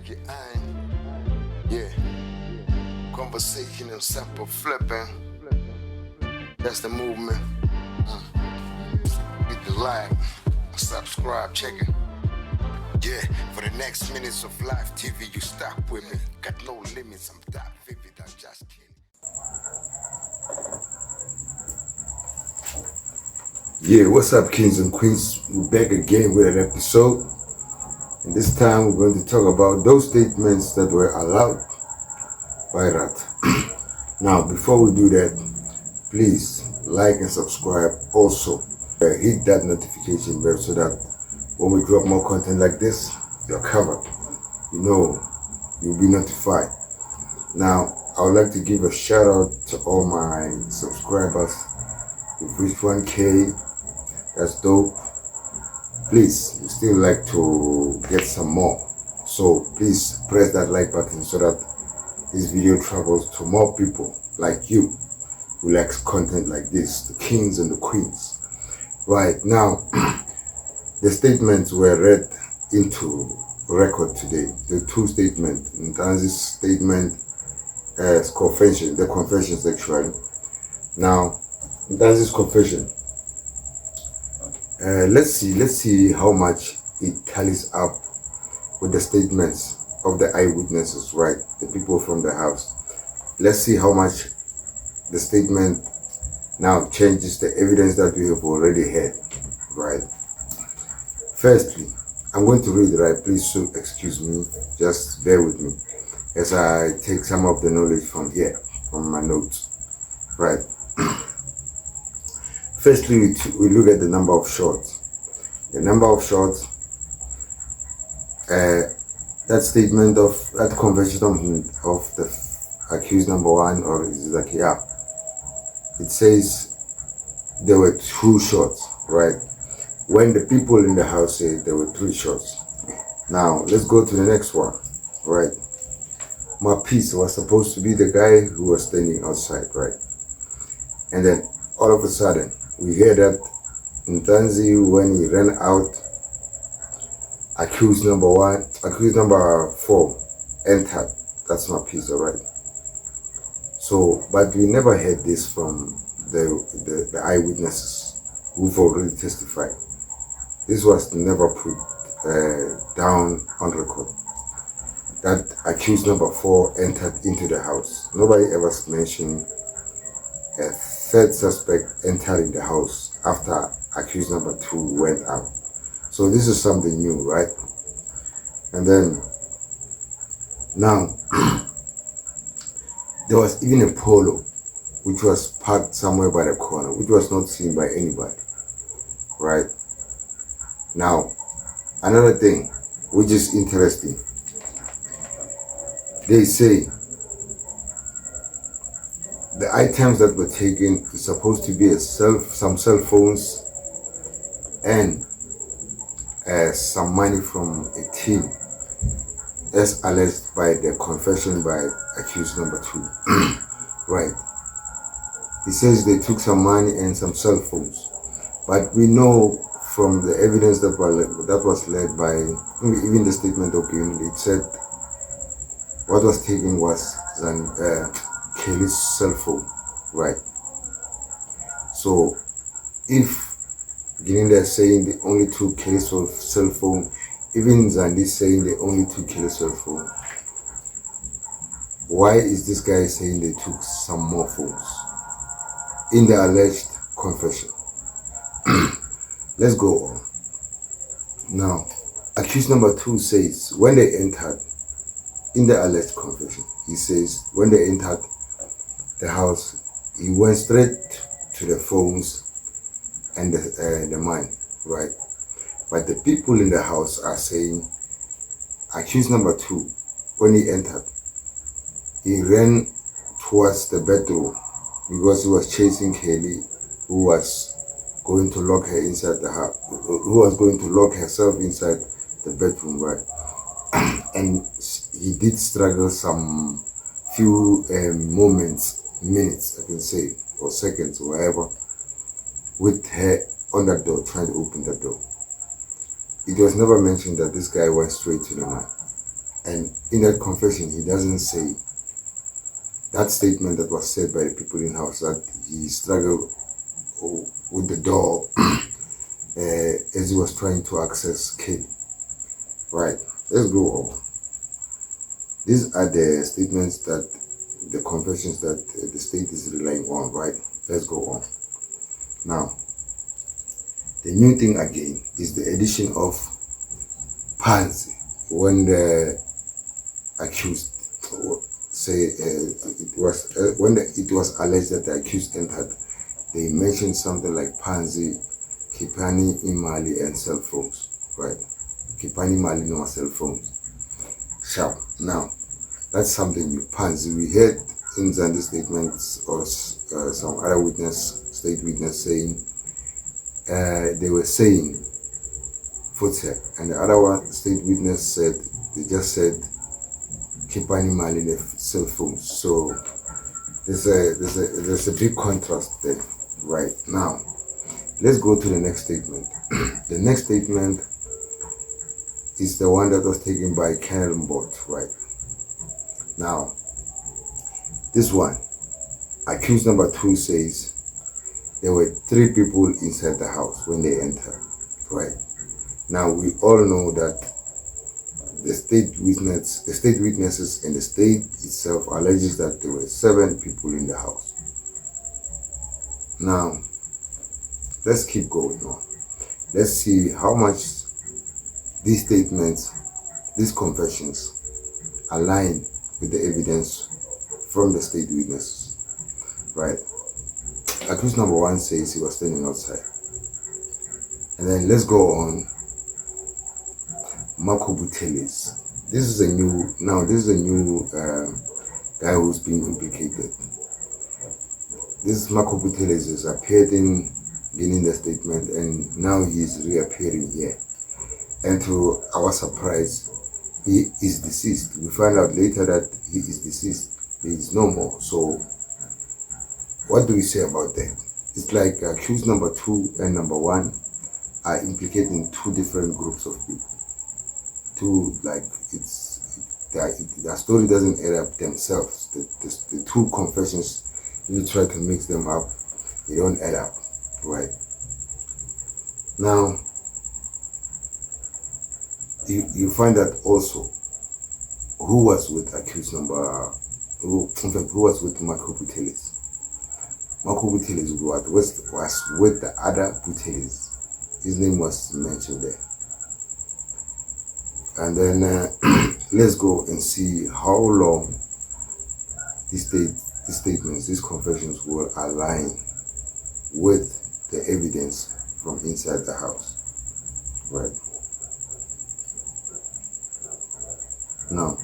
check it ein. Yeah. Conversation and sample flipping. That's the movement. Hit the like, subscribe, check it. Yeah, for the next minutes of live TV, you stop with me. Got no limits, I'm that vivid, I'm just kidding. Yeah, what's up, kings and queens? We're back again with an episode. And this time we're going to talk about those statements that were allowed by Rat. Now, before we do that, please like and subscribe. Also, hit that notification bell so that when we drop more content like this, you're covered. You know, you'll be notified. Now, I would like to give a shout out to all my subscribers. We've reached 1K. That's dope. Please, we still like to get some more. So please press that like button so that this video travels to more people like you who likes content like this, the kings and the queens. Right now, the statements were read into record today. The two statements, Ntanzi's statement as confession, the confessions actually. Now, Ntanzi's confession. Let's see how much it tallies up with the statements of the eyewitnesses, right? The people from the house. Let's see how much the statement now changes the evidence that we have already had, right? Firstly, I'm going to read, right? Please so excuse me, just bear with me as I take some of the knowledge from here, from my notes, right? Firstly, we look at the number of shots. The number of shots, that statement of that confession of the accused number one, or is it like, yeah, it says there were 2 shots, right? When the people in the house said there were 3 shots. Now, let's go to the next one, right? Mapisa was supposed to be the guy who was standing outside, right? And then all of a sudden, we hear that Ntanzi, when he ran out, accused number 4 entered. That's Mapisa, right? So, but we never heard this from the eyewitnesses who've already testified. This was never put down on record. That accused number 4 entered into the house. Nobody ever mentioned a third suspect entering the house after accused number 2 went out. So this is something new, right? And then now there was even a polo which was parked somewhere by the corner, which was not seen by anybody, right? Now, another thing which is interesting, they say the items that were taken is supposed to be some cell phones and some money from a team, as alleged by the confession by accused number 2. Right. He says they took some money and some cell phones, but we know from the evidence that was led by even the statement of given, it said what was taken was Kelly's cell phone, right? So if Gilinda is saying they only took Kelly's cell phone, even Zandi is saying they only took Kelly's cell phone, why is this guy saying they took some more phones in the alleged confession? Let's go on. Now, accused number 2 says when they entered in the alleged confession, he says when they entered the house, he went straight to the phones and the money, right? But the people in the house are saying accused number 2, when he entered, he ran towards the bedroom because he was chasing Kelly, who was going to lock her inside the house, who was going to lock herself inside the bedroom, right? And he did struggle some few minutes, I can say, or seconds, or whatever, with her on that door, trying to open that door. It was never mentioned that this guy went straight to the man. And in that confession, he doesn't say that statement that was said by the people in the house, that he struggled with the door as he was trying to access Kelly. Right, let's go on. These are the statements that, the confessions that the state is relying on, right? Let's go on. Now, the new thing again is the addition of Pansy when the accused say when it was alleged that the accused entered. They mentioned something like Pansy, Kipani, Imali, and cell phones, right? Kipani, Mali, no cell phones. Sharp. Now, that's something new. Pansy, we heard in Zandi's statements or some other state witness saying, they were saying footstep, and the other one, state witness said, they just said Kipani, Mali, the cell phones. So there's a big contrast there. Right now, let's go to the next statement. The next statement is the one that was taken by Colonel Bott, right? Now, this one, accused number 2 says there were 3 people inside the house when they entered, right? Now, we all know that the state witnesses and the state itself alleges that there were 7 people in the house. Now, let's keep going on. Let's see how much these statements, these confessions, align with the evidence from the state witnesses, right? Accused number 1 says he was standing outside. And then let's go on. Marco Butelis. This is a new guy who's being implicated. This Marco Butelis has appeared in giving the statement, and now he is reappearing here. And to our surprise, he is deceased. We find out later that he is deceased. He is no more. So, what do we say about that? It's like accused number 2 and number 1 are implicating 2 different groups of people. Their story doesn't add up themselves. The 2 confessions, you try to mix them up, they don't add up, right? Now, you find that also who was with accused who was with Marco Butelis. Marco Butelis was with the other Butelis. His name was mentioned there. And then let's go and see how long these statements, these confessions will align with the evidence from inside the house, right? Now,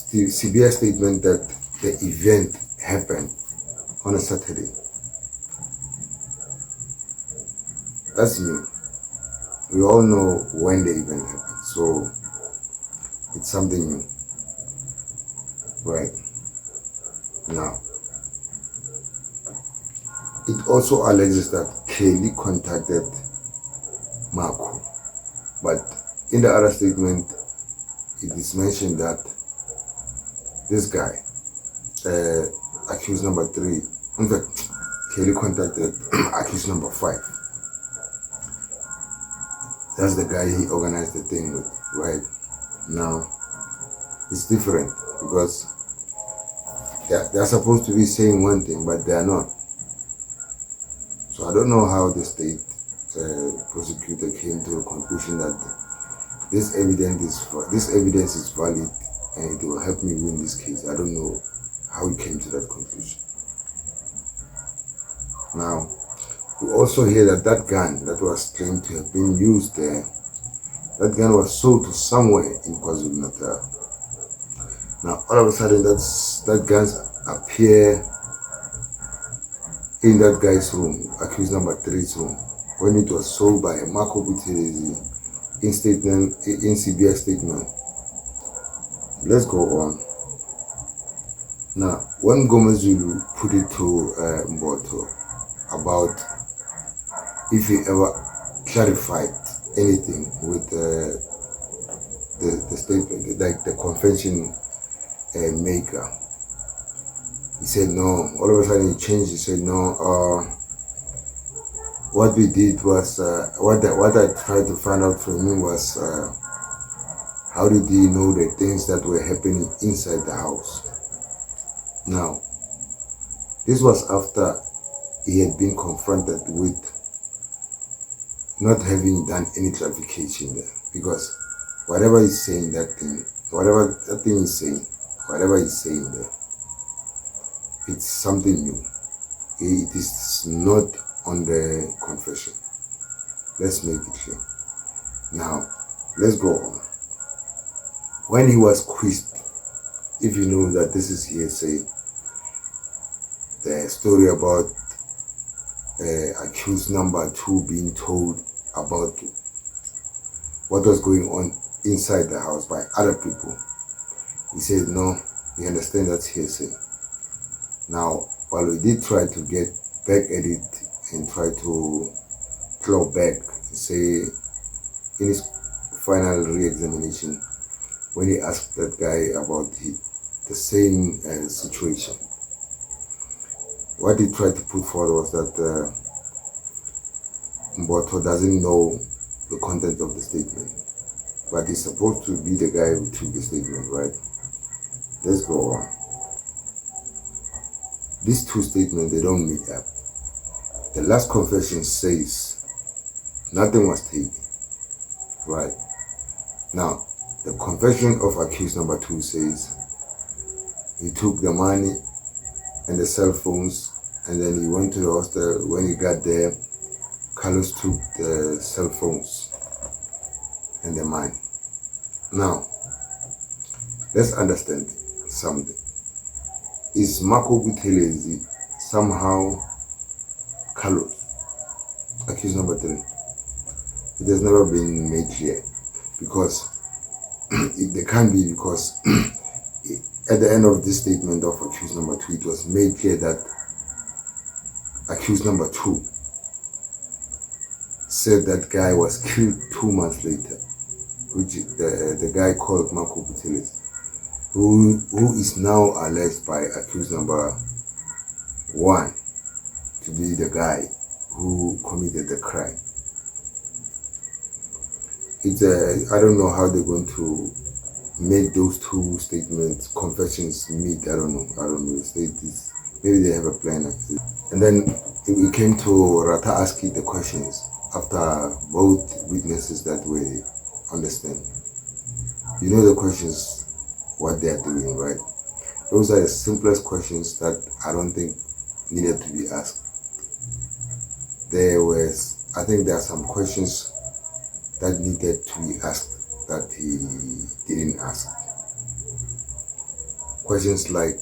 CBS statement that the event happened on a Saturday. That's new. We all know when the event happened, so it's something new, right? Now, it also alleges that Kelly contacted Marco, but in the other statement, it is mentioned that this guy, accused number 3, in fact, Kelly contacted accused number 5. That's the guy he organized the thing with, right? Now, it's different because they're supposed to be saying one thing, but they are not. So I don't know how the state prosecutor came to the conclusion that this evidence is valid and it will help me win this case. I don't know how he came to that conclusion. Now, we also hear that gun that was claimed to have been used there, that gun was sold to somewhere in KwaZulu-Natal. Now, all of a sudden, that guns appear in that guy's room, accused number 3's room, when it was sold by Marco Butelis in CBS statement. Let's go on. Now, when Gomezulu put it to Mboto about if he ever clarified anything with the statement, like the confession maker. He said no. All of a sudden he changed. He said no. What we did was what I tried to find out from him was how did he know the things that were happening inside the house. Now, this was after he had been confronted with not having done any clarification there, because whatever he's saying, whatever he's saying there, it's something new. It is not on the confession. Let's make it clear. Now, let's go on. When he was quizzed, if you know that this is hearsay, the story about accused number 2 being told about what was going on inside the house by other people, he said no, he understands that's hearsay. Now, while we did try to get back at it and try to claw back, say in his final re-examination, when he asked that guy about the same situation, what he tried to put forward was that Mboto doesn't know the content of the statement, but he's supposed to be the guy who took the statement, right? Let's go on. These two statements, they don't meet up. The last confession says nothing was taken, right? Now, the confession of accused number 2 says he took the money and the cell phones, and then he went to the hostel. When he got there, Carlos took the cell phones and the money. Now, let's understand something. Is Marco Butelezi somehow Carlos, accused number 3? It has never been made clear, because they can't be, because at the end of this statement of accused number 2, it was made clear that accused number 2 said that guy was killed 2 months later, which the guy called Marco Butelezi, who is now alleged by accused number 1 to be the guy who committed the crime. It's I don't know how they're going to make those two statements, confessions, meet. I don't know. Maybe they have a plan. And then we came to Rata asking the questions after both witnesses that we understand. You know the questions, what they are doing, right? Those are the simplest questions that I don't think needed to be asked. I think there are some questions that needed to be asked that he didn't ask. Questions like,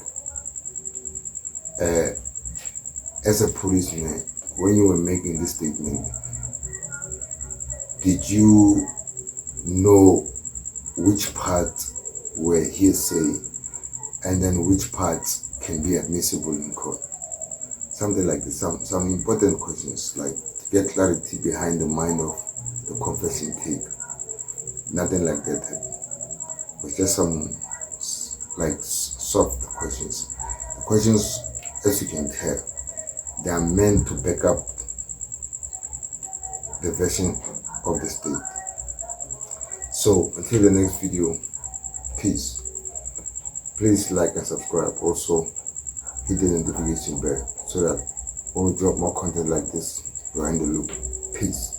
as a policeman, when you were making this statement, did you know which parts were hearsay and then which parts can be admissible in court? Something like this. Some important questions, like to get clarity behind the mind of the confession tape. Nothing like that. It was just some like soft questions. The questions, as you can tell, they are meant to back up the version of the state. So until the next video, peace. Please like and subscribe. Also hit the notification bell so that when we drop more content like this, you are in the loop. Peace.